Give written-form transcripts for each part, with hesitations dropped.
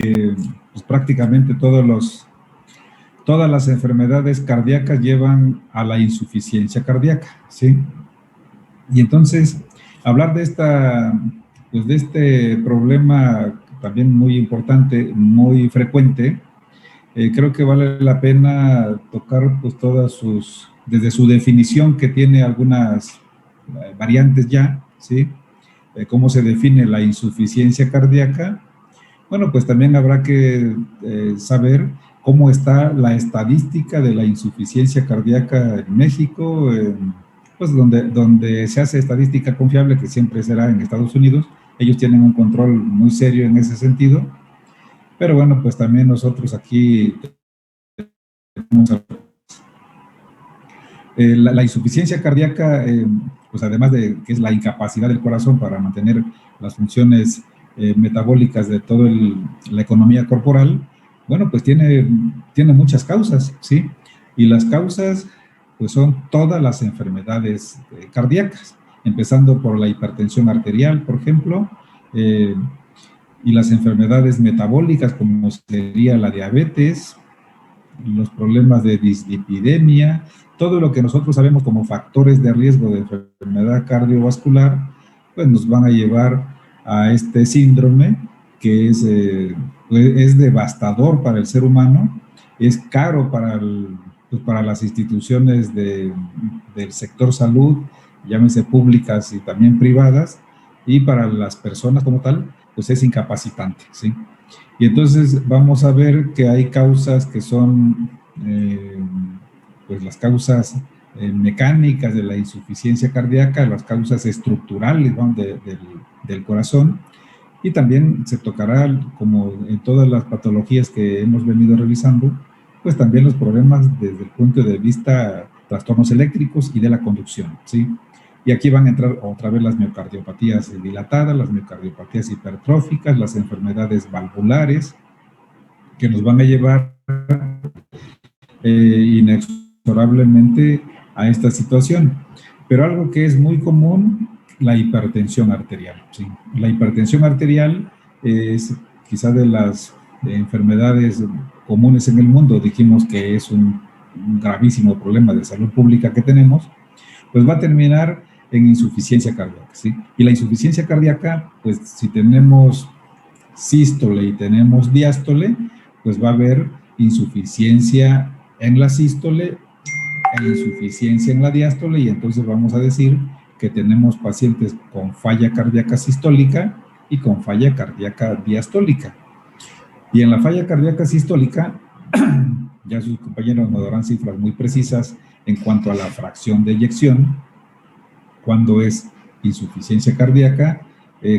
pues prácticamente todas las enfermedades cardíacas llevan a la insuficiencia cardíaca, ¿sí? Y entonces, hablar de pues de este problema también muy importante, muy frecuente, creo que vale la pena tocar pues desde su definición, que tiene algunas variantes ya, ¿sí? Cómo se define la insuficiencia cardíaca. Bueno, pues también habrá que saber cómo está la estadística de la insuficiencia cardíaca en México, pues donde se hace estadística confiable, que siempre será en Estados Unidos. Ellos tienen un control muy serio en ese sentido, pero bueno, pues también nosotros aquí tenemos la insuficiencia cardíaca, pues además de que es la incapacidad del corazón para mantener las funciones metabólicas de toda la economía corporal, bueno, pues tiene muchas causas, ¿sí? Y las causas, pues son todas las enfermedades cardíacas, empezando por la hipertensión arterial, por ejemplo, y las enfermedades metabólicas, como sería la diabetes, los problemas de dislipidemia, todo lo que nosotros sabemos como factores de riesgo de enfermedad cardiovascular, pues nos van a llevar a este síndrome que es devastador para el ser humano, es caro pues para las instituciones del sector salud, llámese públicas y también privadas, y para las personas como tal, pues es incapacitante, ¿sí? Y entonces vamos a ver que hay causas que son, pues las causas mecánicas de la insuficiencia cardíaca, las causas estructurales, ¿no?, del corazón, y también se tocará, como en todas las patologías que hemos venido revisando, pues también los problemas desde el punto de vista trastornos eléctricos y de la conducción, ¿sí? Y aquí van a entrar otra vez las miocardiopatías dilatadas, las miocardiopatías hipertróficas, las enfermedades valvulares, que nos van a llevar inexorablemente a esta situación. Pero algo que es muy común, la hipertensión arterial, ¿sí? La hipertensión arterial es quizá de las enfermedades comunes en el mundo. Dijimos que es un gravísimo problema de salud pública que tenemos, pues va a terminar en insuficiencia cardíaca, ¿sí? Y la insuficiencia cardíaca, pues si tenemos sístole y tenemos diástole, pues va a haber insuficiencia en la sístole e insuficiencia en la diástole, y entonces vamos a decir que tenemos pacientes con falla cardíaca sistólica y con falla cardíaca diastólica. Y en la falla cardíaca sistólica, ya sus compañeros nos darán cifras muy precisas en cuanto a la fracción de eyección, cuando es insuficiencia cardíaca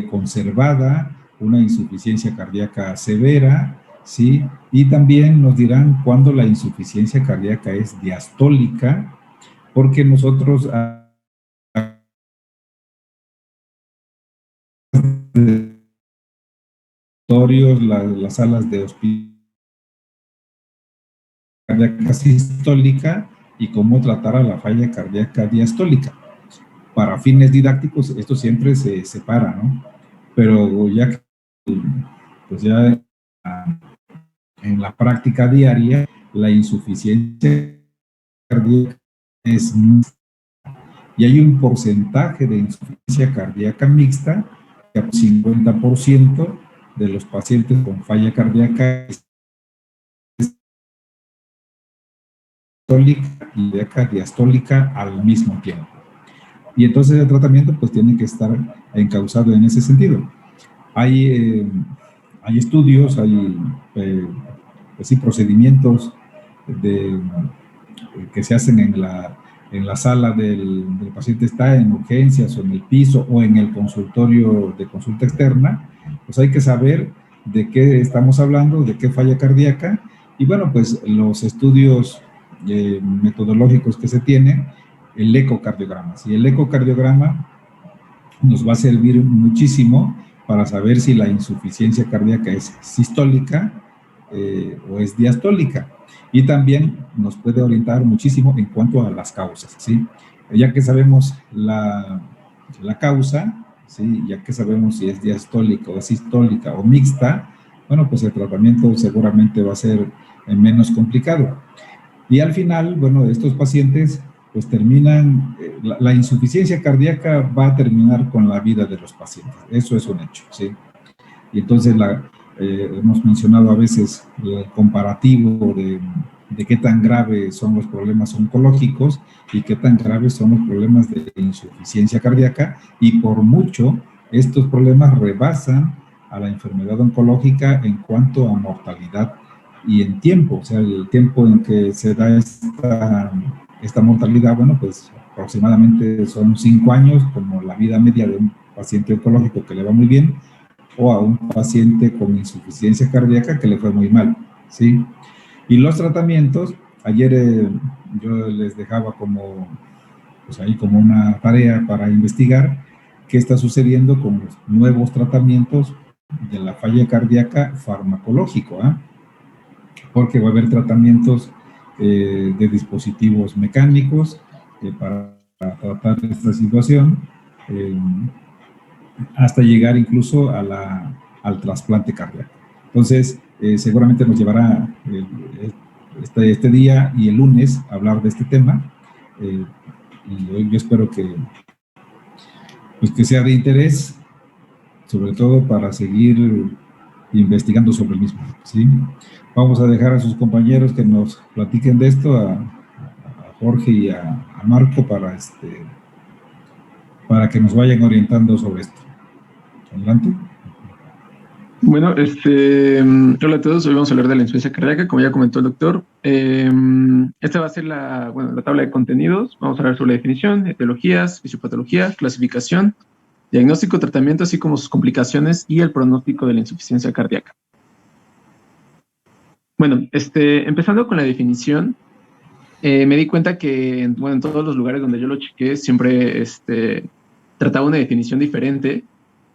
conservada, una insuficiencia cardíaca severa, ¿sí? Y también nos dirán cuándo la insuficiencia cardíaca es diastólica, porque nosotros las salas de hospital cardíaca sistólica y cómo tratar a la falla cardíaca diastólica. Para fines didácticos, esto siempre se separa, ¿no? Pero ya que, pues ya en la práctica diaria, la insuficiencia cardíaca es mixta. Y hay un porcentaje de insuficiencia cardíaca mixta, que el 50% de los pacientes con falla cardíaca y diastólica al mismo tiempo. Y entonces el tratamiento pues tiene que estar encauzado en ese sentido. Hay estudios, hay pues sí, procedimientos que se hacen en la sala del paciente, está en urgencias o en el piso o en el consultorio de consulta externa. Pues hay que saber de qué estamos hablando, de qué falla cardíaca, y bueno, pues los estudios metodológicos que se tienen, el ecocardiograma. Y el ecocardiograma nos va a servir muchísimo para saber si la insuficiencia cardíaca es sistólica o es diastólica. Y también nos puede orientar muchísimo en cuanto a las causas, ¿sí? Ya que sabemos la causa, ¿sí? Ya que sabemos si es diastólica o sistólica o mixta, bueno, pues el tratamiento seguramente va a ser menos complicado. Y al final, bueno, estos pacientes pues terminan, la insuficiencia cardíaca va a terminar con la vida de los pacientes, eso es un hecho, ¿sí? Y entonces hemos mencionado a veces el comparativo de qué tan graves son los problemas oncológicos y qué tan graves son los problemas de insuficiencia cardíaca, y por mucho estos problemas rebasan a la enfermedad oncológica en cuanto a mortalidad y en tiempo, o sea, el tiempo en que se da esta mortalidad, bueno, pues aproximadamente son 5 años, como la vida media de un paciente oncológico que le va muy bien, o a un paciente con insuficiencia cardíaca que le fue muy mal, ¿sí? Y los tratamientos, ayer yo les dejaba como, pues ahí como una tarea para investigar qué está sucediendo con los nuevos tratamientos de la falla cardíaca farmacológico, ¿eh? Porque va a haber tratamientos de dispositivos mecánicos para tratar esta situación, eh, hasta llegar incluso al trasplante cardíaco. Entonces, seguramente nos llevará este día y el lunes a hablar de este tema, y hoy yo espero pues que sea de interés, sobre todo para seguir investigando sobre el mismo, ¿sí? Vamos a dejar a sus compañeros que nos platiquen de esto, a Jorge y a Marco, para que nos vayan orientando sobre esto. Adelante. Bueno, hola a todos, hoy vamos a hablar de la insuficiencia cardíaca, como ya comentó el doctor. Esta va a ser la tabla de contenidos. Vamos a hablar sobre la definición, etiologías, fisiopatología, clasificación, diagnóstico, tratamiento, así como sus complicaciones y el pronóstico de la insuficiencia cardíaca. Bueno, empezando con la definición, me di cuenta que en todos los lugares donde yo lo chequé siempre trataba una definición diferente.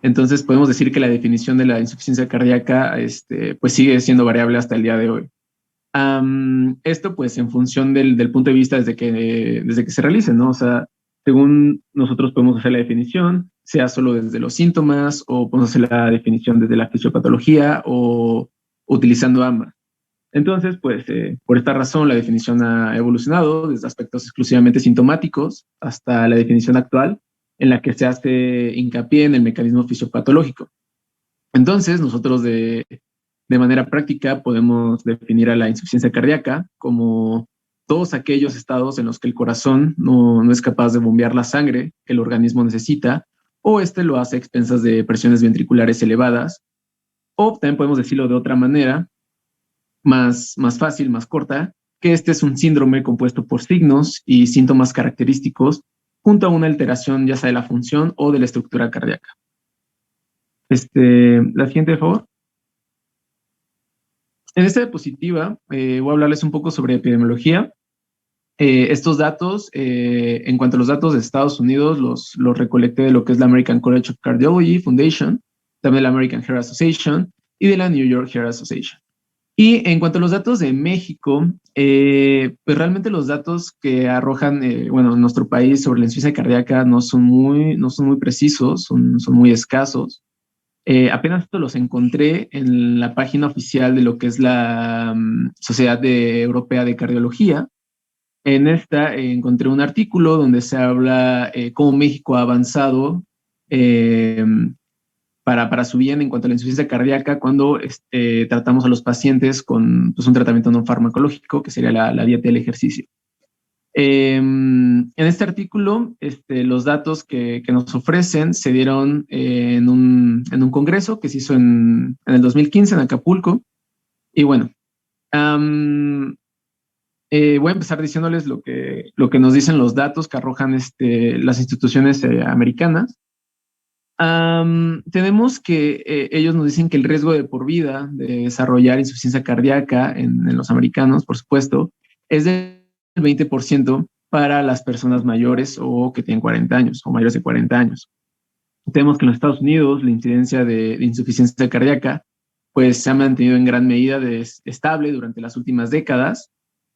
Entonces podemos decir que la definición de la insuficiencia cardíaca pues sigue siendo variable hasta el día de hoy. Esto pues en función del punto de vista desde que se realice, ¿no? O sea, según nosotros podemos hacer la definición, sea solo desde los síntomas, o podemos hacer la definición desde la fisiopatología, o utilizando ambas. Entonces, pues, por esta razón, la definición ha evolucionado desde aspectos exclusivamente sintomáticos hasta la definición actual, en la que se hace hincapié en el mecanismo fisiopatológico. Entonces, nosotros de manera práctica podemos definir a la insuficiencia cardíaca como todos aquellos estados en los que el corazón no es capaz de bombear la sangre que el organismo necesita, o lo hace a expensas de presiones ventriculares elevadas, o también podemos decirlo de otra manera, más fácil, más corta, que es un síndrome compuesto por signos y síntomas característicos junto a una alteración ya sea de la función o de la estructura cardíaca. La siguiente, por favor. En esta diapositiva voy a hablarles un poco sobre epidemiología. Estos datos, en cuanto a los datos de Estados Unidos, los recolecté de lo que es la American College of Cardiology Foundation, también de la American Heart Association y de la New York Heart Association. Y en cuanto a los datos de México, pues realmente los datos que arrojan, en nuestro país sobre la insuficiencia cardíaca no son muy precisos, son muy escasos. Apenas esto los encontré en la página oficial de lo que es la Sociedad Europea de Cardiología. En esta encontré un artículo donde se habla cómo México ha avanzado para su bien en cuanto a la insuficiencia cardíaca cuando tratamos a los pacientes con pues, un tratamiento no farmacológico, que sería la dieta y el ejercicio. En este artículo, los datos que nos ofrecen se dieron en un congreso que se hizo en el 2015 en Acapulco. Y bueno, voy a empezar diciéndoles lo que nos dicen los datos que arrojan las instituciones americanas. Tenemos que ellos nos dicen que el riesgo de por vida de desarrollar insuficiencia cardíaca en los americanos, por supuesto, es del 20% para las personas mayores o que tienen 40 años o mayores de 40 años. Tenemos que en los Estados Unidos la incidencia de insuficiencia cardíaca pues se ha mantenido en gran medida estable durante las últimas décadas,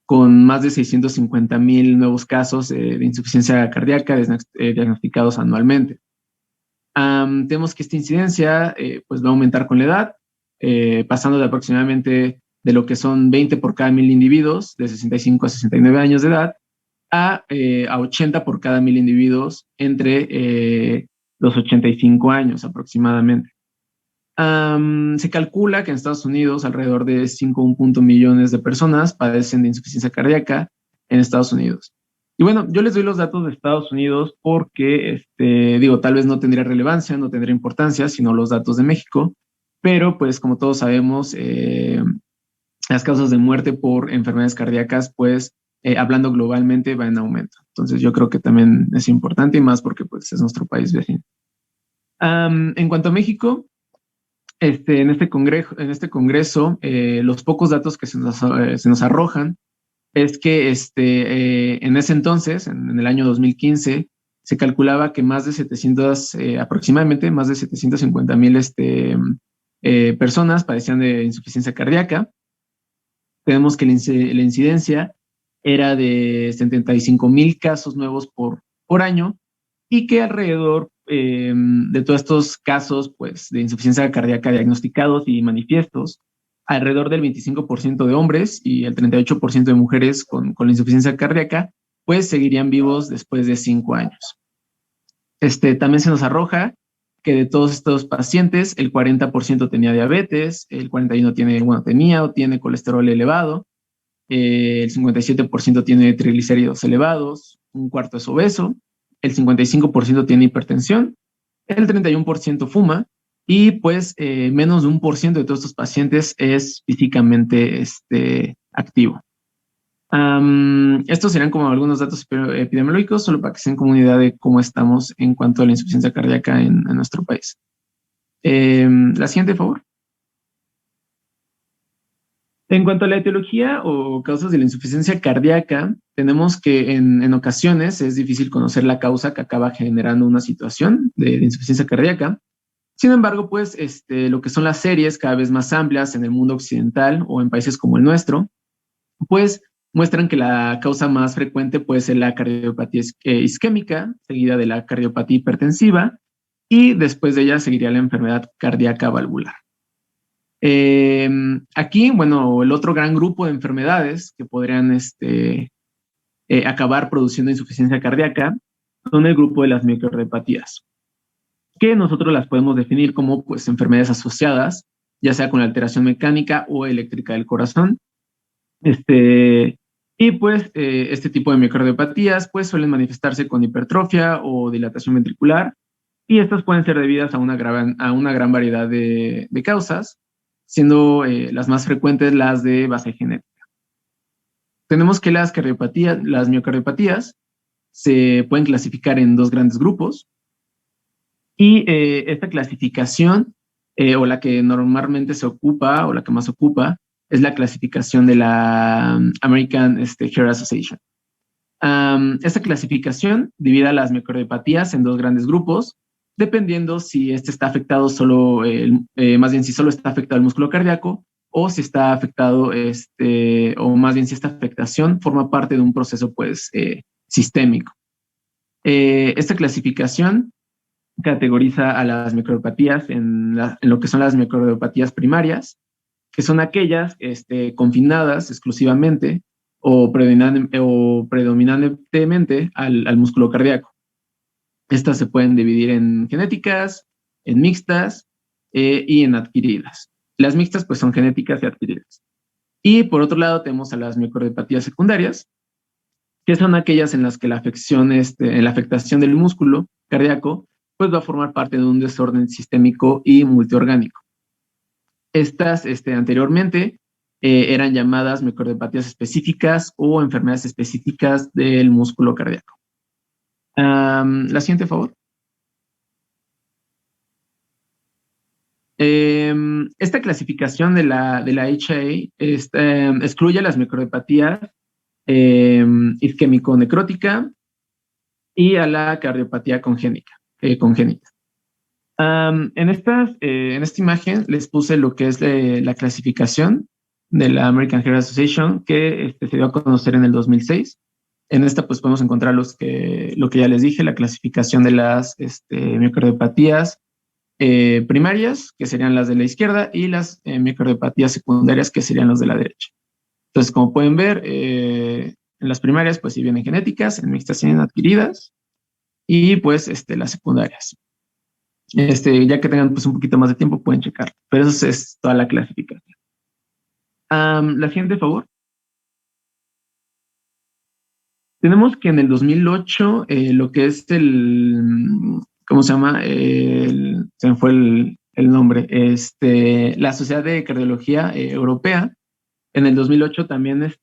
con más de 650,000 nuevos casos de insuficiencia cardíaca diagnosticados anualmente. Tenemos que esta incidencia pues va a aumentar con la edad. pasando de aproximadamente de lo que son 20 por cada 1,000 individuos, de 65 a 69 años de edad, a 80 por cada 1,000 individuos entre los 85 años aproximadamente. Se calcula que en Estados Unidos alrededor de 5,1 millones de personas padecen de insuficiencia cardíaca en Estados Unidos. Y bueno, yo les doy los datos de Estados Unidos porque, digo, tal vez no tendría relevancia, no tendría importancia, sino los datos de México, pero pues como todos sabemos, las causas de muerte por enfermedades cardíacas, pues hablando globalmente, va en aumento. Entonces yo creo que también es importante y más porque pues es nuestro país vecino. En cuanto a México, en este congreso, los pocos datos que se nos arrojan es que en ese entonces, en el año 2015, se calculaba que más de 700, aproximadamente más de 750,000 personas padecían de insuficiencia cardíaca. Tenemos que la incidencia era de 75,000 casos nuevos por año y que alrededor de todos estos casos pues, de insuficiencia cardíaca diagnosticados y manifiestos, alrededor del 25% de hombres y el 38% de mujeres con la insuficiencia cardíaca, pues seguirían vivos después de 5 años. También se nos arroja que de todos estos pacientes, el 40% tenía diabetes, el 41% tenía o tiene colesterol elevado, el 57% tiene triglicéridos elevados, un cuarto es obeso, el 55% tiene hipertensión, el 31% fuma y pues menos de 1% de todos estos pacientes es físicamente activo. Estos serían como algunos datos epidemiológicos, solo para que se den como una idea de cómo estamos en cuanto a la insuficiencia cardíaca en nuestro país. La siguiente, por favor. En cuanto a la etiología o causas de la insuficiencia cardíaca, tenemos que en ocasiones es difícil conocer la causa que acaba generando una situación de insuficiencia cardíaca. Sin embargo, pues lo que son las series cada vez más amplias en el mundo occidental o en países como el nuestro, pues muestran que la causa más frecuente puede ser la cardiopatía isquémica, seguida de la cardiopatía hipertensiva, y después de ella seguiría la enfermedad cardíaca valvular. Aquí, bueno, el otro gran grupo de enfermedades que podrían acabar produciendo insuficiencia cardíaca son el grupo de las miocardiopatías, que nosotros las podemos definir como pues, enfermedades asociadas, ya sea con la alteración mecánica o eléctrica del corazón. Y pues este tipo de miocardiopatías pues suelen manifestarse con hipertrofia o dilatación ventricular y estas pueden ser debidas a una gran variedad de causas, siendo las más frecuentes las de base genética. Tenemos que las miocardiopatías se pueden clasificar en dos grandes grupos y esta clasificación o la que normalmente se ocupa o la que más ocupa es la clasificación de la American Heart Association. Esta clasificación divide a las miocardiopatías en dos grandes grupos, dependiendo si está afectado solo, más bien si solo está afectado el músculo cardíaco o si está afectado, o más bien si esta afectación forma parte de un proceso pues sistémico. Esta clasificación categoriza a las miocardiopatías en lo que son las miocardiopatías primarias, que son aquellas confinadas exclusivamente o predominantemente al músculo cardíaco. Estas se pueden dividir en genéticas, en mixtas y en adquiridas. Las mixtas pues son genéticas y adquiridas. Y por otro lado tenemos a las miocardiopatías secundarias, que son aquellas en las que la afectación del músculo cardíaco pues va a formar parte de un desorden sistémico y multiorgánico. Estas anteriormente eran llamadas miocardiopatías específicas o enfermedades específicas del músculo cardíaco. La siguiente, por favor. Esta clasificación de la HIA excluye las miocardiopatías isquémico-necrótica y a la cardiopatía congénita. En esta imagen les puse lo que es la clasificación de la American Heart Association que se dio a conocer en el 2006. En esta pues podemos encontrar lo que ya les dije, la clasificación de las miocardiopatías primarias, que serían las de la izquierda, y las miocardiopatías secundarias, que serían las de la derecha. Entonces, como pueden ver, en las primarias, pues sí vienen genéticas, en mixtas tienen adquiridas, y pues las secundarias. Ya que tengan pues un poquito más de tiempo, pueden checar. Pero eso es toda la clasificación. La siguiente, por favor. Tenemos que en el 2008, lo que es ¿cómo se llama? Se me fue el nombre. La Sociedad de Cardiología Europea, en el 2008 también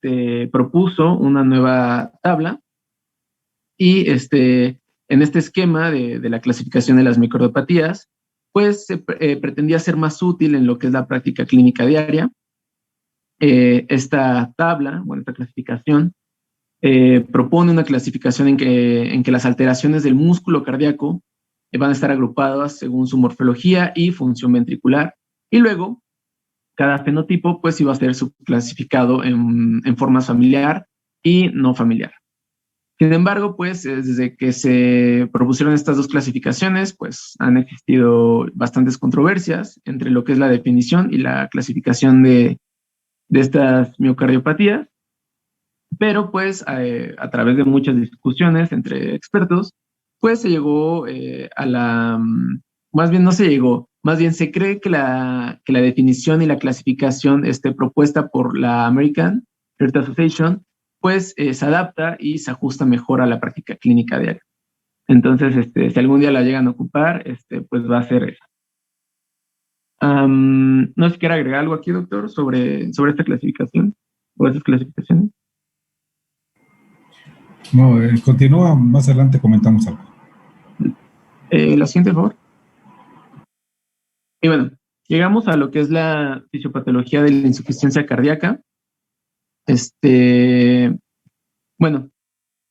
propuso una nueva tabla y en este esquema de la clasificación de las microdiopatías, pues se pretendía ser más útil en lo que es la práctica clínica diaria. Esta tabla, bueno, esta clasificación, propone una clasificación en que las alteraciones del músculo cardíaco van a estar agrupadas según su morfología y función ventricular, y luego cada fenotipo pues iba a ser subclasificado en forma familiar y no familiar. Sin embargo, pues desde que se propusieron estas dos clasificaciones, pues han existido bastantes controversias entre lo que es la definición y la clasificación de estas miocardiopatías, pero pues a través de muchas discusiones entre expertos, pues se llegó más bien no se llegó, más bien se cree que la definición y la clasificación propuesta por la American Heart Association, pues se adapta y se ajusta mejor a la práctica clínica diaria. Entonces, si algún día la llegan a ocupar, pues va a ser eso. No sé si quiere agregar algo aquí, doctor, sobre esta clasificación o estas clasificaciones. No, continúa, más adelante comentamos algo. La siguiente, por favor. Y bueno, llegamos a lo que es la fisiopatología de la insuficiencia cardíaca. Bueno,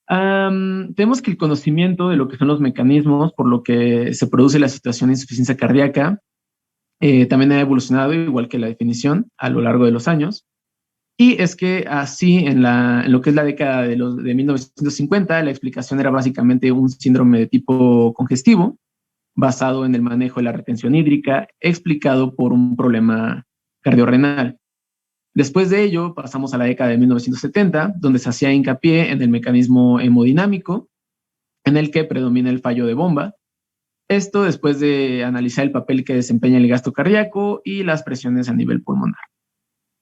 tenemos que el conocimiento de lo que son los mecanismos por lo que se produce la situación de insuficiencia cardíaca también ha evolucionado, igual que la definición, a lo largo de los años. Y es que así, en lo que es la década de 1950, la explicación era básicamente un síndrome de tipo congestivo, basado en el manejo de la retención hídrica, explicado por un problema cardiorrenal. Después de ello, pasamos a la década de 1970, donde se hacía hincapié en el mecanismo hemodinámico, en el que predomina el fallo de bomba. Esto después de analizar el papel que desempeña el gasto cardíaco y las presiones a nivel pulmonar.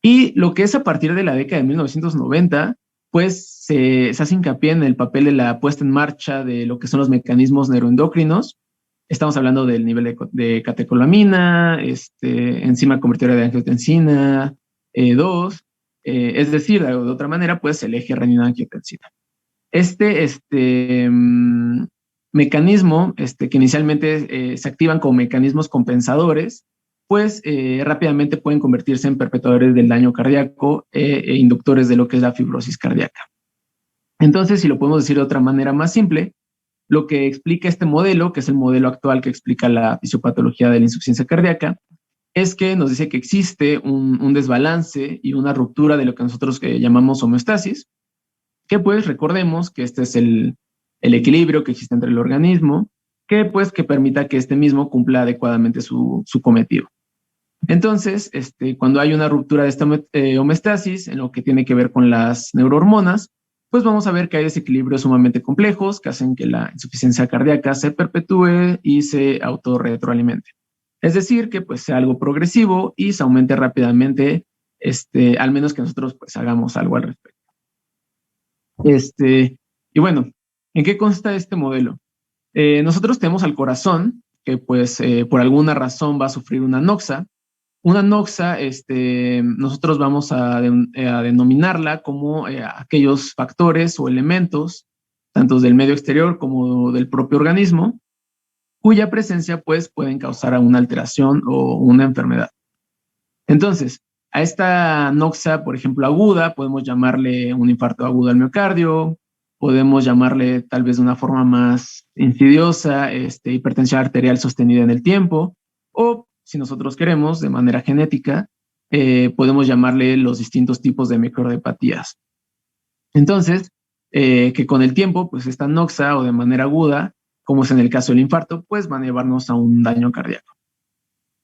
Y lo que es a partir de la década de 1990, pues se hace hincapié en el papel de la puesta en marcha de lo que son los mecanismos neuroendocrinos. Estamos hablando del nivel de catecolamina, enzima convertidora de angiotensina 2, es decir, de otra manera, pues el eje renina-angiotensina. Mecanismo, que inicialmente se activan como mecanismos compensadores, pues rápidamente pueden convertirse en perpetuadores del daño cardíaco e inductores de lo que es la fibrosis cardíaca. Entonces, si lo podemos decir de otra manera más simple, lo que explica este modelo, que es el modelo actual que explica la fisiopatología de la insuficiencia cardíaca, es que nos dice que existe un desbalance y una ruptura de lo que nosotros llamamos homeostasis, que pues recordemos que este es el equilibrio que existe entre el organismo, que pues que permita que este mismo cumpla adecuadamente su cometido. Entonces, cuando hay una ruptura de esta homeostasis, en lo que tiene que ver con las neurohormonas, pues vamos a ver que hay desequilibrios sumamente complejos que hacen que la insuficiencia cardíaca se perpetúe y se autorretroalimente. Es decir, que pues sea algo progresivo y se aumente rápidamente, al menos que nosotros pues hagamos algo al respecto. Y bueno, ¿en qué consta este modelo? Nosotros tenemos al corazón, que pues por alguna razón va a sufrir una anoxia. Una anoxia, nosotros vamos a denominarla como aquellos factores o elementos, tanto del medio exterior como del propio organismo, cuya presencia pues pueden causar una alteración o una enfermedad. Entonces, a esta anoxia, por ejemplo, aguda, podemos llamarle un infarto agudo al miocardio, podemos llamarle tal vez de una forma más insidiosa, hipertensión arterial sostenida en el tiempo, o si nosotros queremos, de manera genética, podemos llamarle los distintos tipos de microdiopatías. Entonces, que con el tiempo, pues esta anoxia o de manera aguda, como es en el caso del infarto, pues van a llevarnos a un daño cardíaco.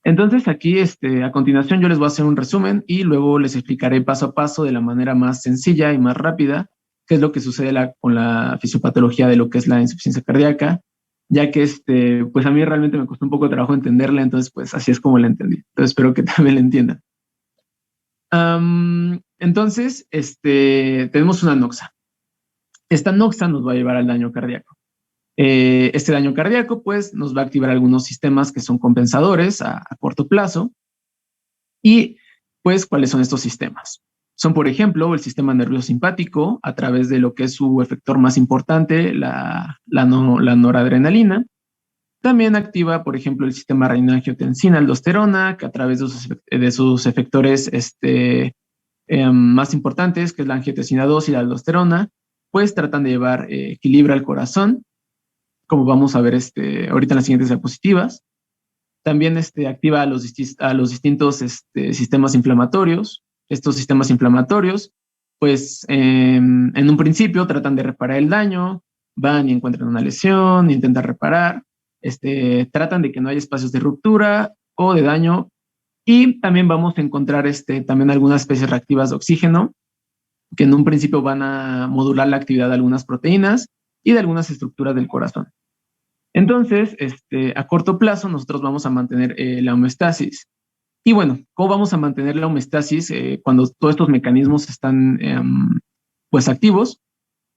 Entonces aquí, a continuación yo les voy a hacer un resumen y luego les explicaré paso a paso de la manera más sencilla y más rápida qué es lo que sucede con la fisiopatología de lo que es la insuficiencia cardíaca, ya que pues a mí realmente me costó un poco de trabajo entenderla, entonces pues así es como la entendí. Entonces espero que también la entiendan. Entonces, tenemos una noxa. Esta noxa nos va a llevar al daño cardíaco. Este daño cardíaco, pues, nos va a activar algunos sistemas que son compensadores a corto plazo. Y, pues, ¿cuáles son estos sistemas? Son, por ejemplo, el sistema nervioso simpático, a través de lo que es su efector más importante, la noradrenalina. También activa, por ejemplo, el sistema renina-angiotensina-aldosterona, que a través de sus efectores más importantes, que es la angiotensina 2 y la aldosterona, pues tratan de llevar equilibrio al corazón, como vamos a ver ahorita en las siguientes diapositivas. También activa a los distintos sistemas inflamatorios. Estos sistemas inflamatorios, pues en un principio tratan de reparar el daño, van y encuentran una lesión, intentan reparar, tratan de que no haya espacios de ruptura o de daño, y también vamos a encontrar también algunas especies reactivas de oxígeno, que en un principio van a modular la actividad de algunas proteínas y de algunas estructuras del corazón. Entonces, a corto plazo nosotros vamos a mantener la homeostasis. Y bueno, ¿cómo vamos a mantener la homeostasis cuando todos estos mecanismos están pues activos?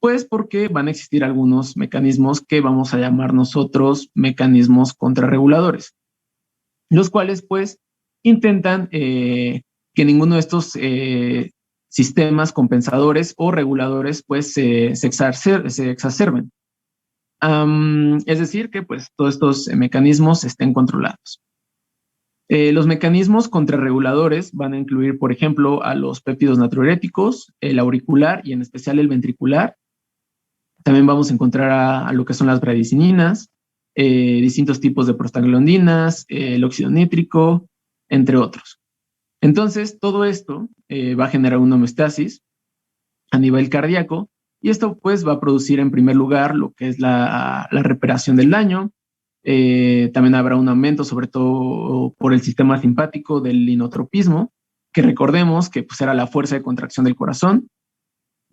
Pues porque van a existir algunos mecanismos que vamos a llamar nosotros mecanismos contrarreguladores, los cuales pues intentan que ninguno de estos sistemas compensadores o reguladores pues se exacerben. Es decir, que pues todos estos mecanismos estén controlados. Los mecanismos contrarreguladores van a incluir, por ejemplo, a los péptidos natriuréticos, el auricular y en especial el ventricular. También vamos a encontrar a lo que son las bradicininas, distintos tipos de prostaglandinas, el óxido nítrico, entre otros. Entonces, todo esto va a generar una homeostasis a nivel cardíaco, y esto pues va a producir en primer lugar lo que es la reparación del daño. También habrá un aumento, sobre todo por el sistema simpático, del inotropismo, que recordemos que pues era la fuerza de contracción del corazón.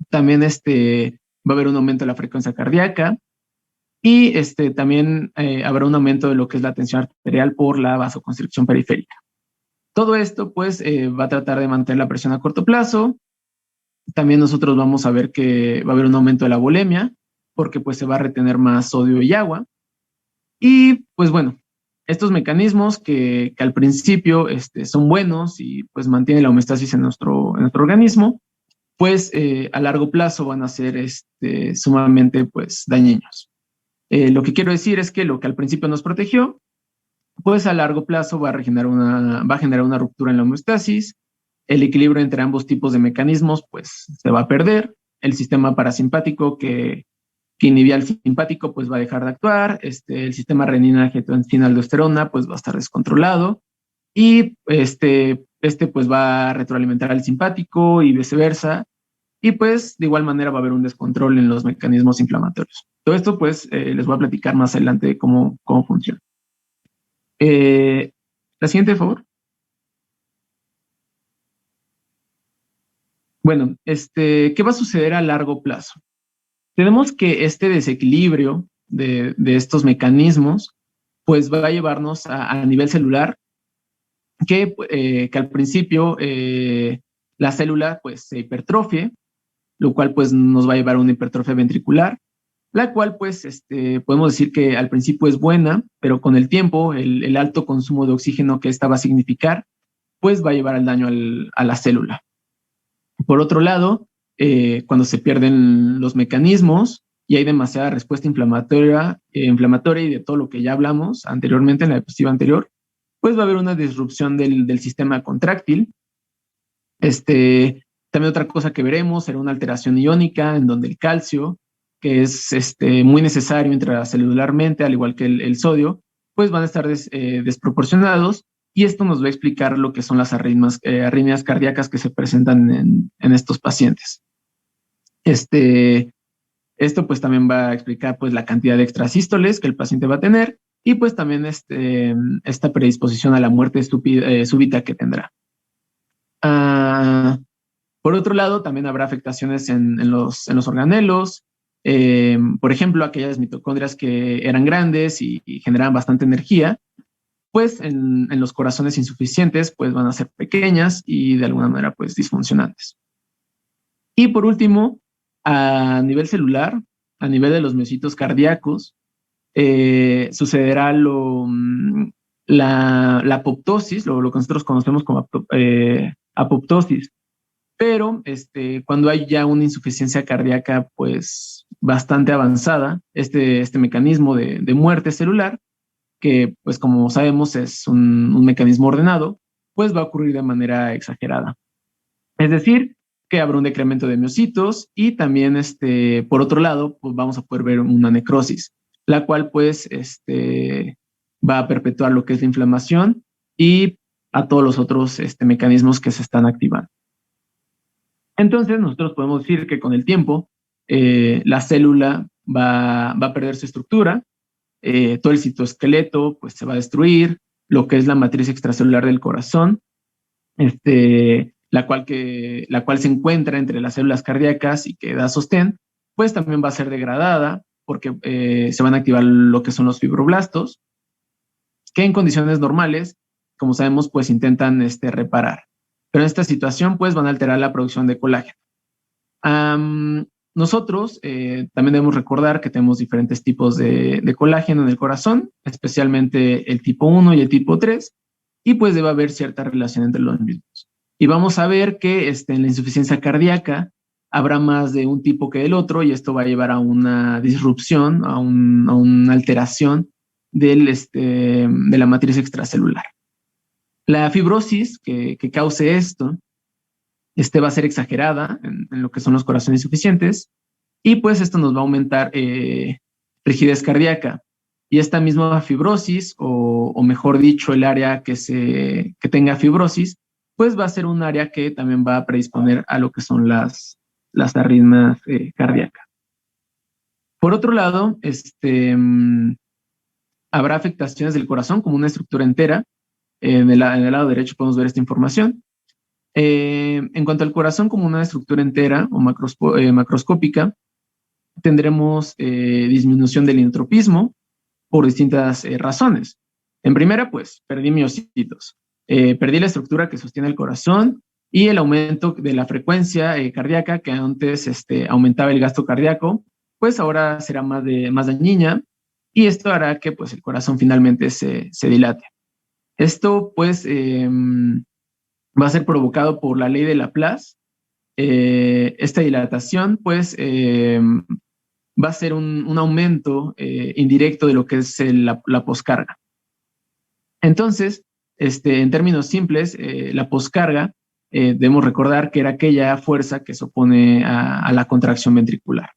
También va a haber un aumento de la frecuencia cardíaca, y también habrá un aumento de lo que es la tensión arterial por la vasoconstricción periférica. Todo esto pues va a tratar de mantener la presión a corto plazo. También nosotros vamos a ver que va a haber un aumento de la volemia, porque pues se va a retener más sodio y agua. Y pues bueno, estos mecanismos que al principio son buenos y pues mantienen la homeostasis en nuestro organismo, pues a largo plazo van a ser sumamente pues dañinos. Lo que quiero decir es que lo que al principio nos protegió, pues a largo plazo va a generar una ruptura en la homeostasis. El equilibrio entre ambos tipos de mecanismos pues se va a perder. El sistema parasimpático que inhibía al simpático pues va a dejar de actuar. El sistema renina-angiotensina-aldosterona pues va a estar descontrolado, y pues va a retroalimentar al simpático y viceversa, y pues de igual manera va a haber un descontrol en los mecanismos inflamatorios. Todo esto pues les voy a platicar más adelante de cómo funciona. La siguiente, por favor. Bueno, ¿qué va a suceder a largo plazo? Tenemos que este desequilibrio de estos mecanismos pues va a llevarnos a nivel celular, que al principio la célula pues se hipertrofie, lo cual pues nos va a llevar a una hipertrofia ventricular, la cual pues podemos decir que al principio es buena, pero con el tiempo el alto consumo de oxígeno que esta va a significar pues va a llevar al daño a la célula. Por otro lado, cuando se pierden los mecanismos y hay demasiada respuesta inflamatoria y de todo lo que ya hablamos anteriormente en la diapositiva anterior, pues va a haber una disrupción del sistema contráctil. También otra cosa que veremos será una alteración iónica, en donde el calcio, que es muy necesario intracelularmente, al igual que el sodio, pues van a estar desproporcionados, y esto nos va a explicar lo que son las arritmias cardíacas que se presentan en estos pacientes. Esto pues también va a explicar pues la cantidad de extrasístoles que el paciente va a tener, y pues también esta predisposición a la muerte súbita que tendrá. Por otro lado, también habrá afectaciones en los organelos, por ejemplo, aquellas mitocondrias que eran grandes y generaban bastante energía, pues en los corazones insuficientes pues van a ser pequeñas y de alguna manera pues disfuncionantes. Y por último, a nivel celular, a nivel de los miocitos cardíacos, sucederá la apoptosis, lo que nosotros conocemos como apoptosis, pero cuando hay ya una insuficiencia cardíaca pues bastante avanzada, este mecanismo de muerte celular, que pues como sabemos es un mecanismo ordenado, pues va a ocurrir de manera exagerada. Es decir, que habrá un decremento de miocitos y también por otro lado pues vamos a poder ver una necrosis, la cual pues va a perpetuar lo que es la inflamación y a todos los otros mecanismos que se están activando. Entonces nosotros podemos decir que con el tiempo la célula va a perder su estructura, todo el citoesqueleto pues se va a destruir, lo que es la matriz extracelular del corazón, la cual se encuentra entre las células cardíacas y que da sostén, pues también va a ser degradada porque se van a activar lo que son los fibroblastos, que en condiciones normales, como sabemos, pues intentan reparar. Pero en esta situación pues van a alterar la producción de colágeno. Nosotros también debemos recordar que tenemos diferentes tipos de colágeno en el corazón, especialmente el tipo 1 y el tipo 3, y pues debe haber cierta relación entre los mismos. Y vamos a ver que en la insuficiencia cardíaca habrá más de un tipo que del otro, y esto va a llevar a una disrupción, a una alteración de la matriz extracelular. La fibrosis que cause esto va a ser exagerada en lo que son los corazones insuficientes, y pues esto nos va a aumentar rigidez cardíaca. Y esta misma fibrosis, o mejor dicho, el área que tenga fibrosis, pues va a ser un área que también va a predisponer a lo que son las arritmias cardíacas. Por otro lado, habrá afectaciones del corazón como una estructura entera. En el lado derecho podemos ver esta información. En cuanto al corazón como una estructura entera o macroscópica, tendremos disminución del inotropismo por distintas razones. En primera, pues, perdí miocitos. Perdí la estructura que sostiene el corazón y el aumento de la frecuencia cardíaca, que antes aumentaba el gasto cardíaco, pues ahora será más dañina, y esto hará que pues, el corazón finalmente se dilate. Esto, pues, va a ser provocado por la ley de Laplace. Esta dilatación, pues, va a ser un aumento indirecto de lo que es la poscarga. Entonces, en términos simples, la poscarga, debemos recordar que era aquella fuerza que se opone a la contracción ventricular.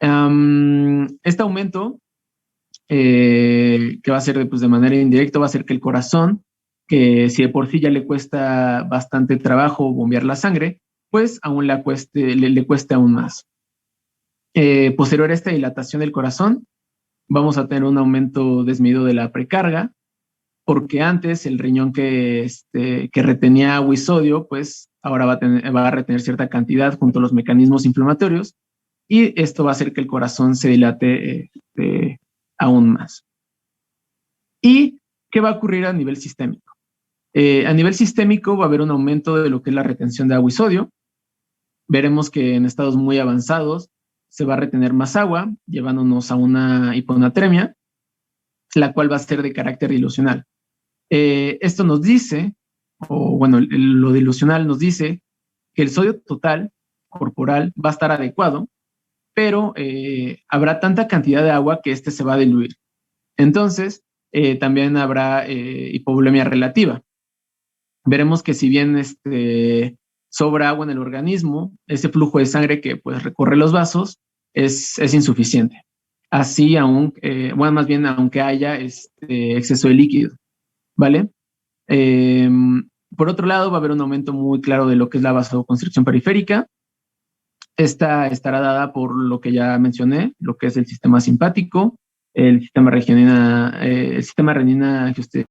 Este aumento, que va a ser pues, de manera indirecta, va a hacer que el corazón, que si de por sí ya le cuesta bastante trabajo bombear la sangre, pues aún le cueste aún más. Posterior a esta dilatación del corazón, vamos a tener un aumento desmedido de la precarga, porque antes el riñón que retenía agua y sodio, pues ahora va a retener cierta cantidad junto a los mecanismos inflamatorios, y esto va a hacer que el corazón se dilate aún más. ¿Y qué va a ocurrir a nivel sistémico? A nivel sistémico va a haber un aumento de lo que es la retención de agua y sodio. Veremos que en estados muy avanzados se va a retener más agua, llevándonos a una hiponatremia, la cual va a ser de carácter dilucional. Esto nos dice, o bueno, lo dilucional nos dice que el sodio total corporal va a estar adecuado, pero habrá tanta cantidad de agua que se va a diluir. Entonces, también habrá hipovolemia relativa. Veremos que si bien sobra agua en el organismo, ese flujo de sangre que pues, recorre los vasos es insuficiente. Así, más bien aunque haya exceso de líquido, ¿vale? Por otro lado, va a haber un aumento muy claro de lo que es la vasoconstricción periférica. Esta estará dada por lo que ya mencioné, lo que es el sistema simpático, el sistema renina que usted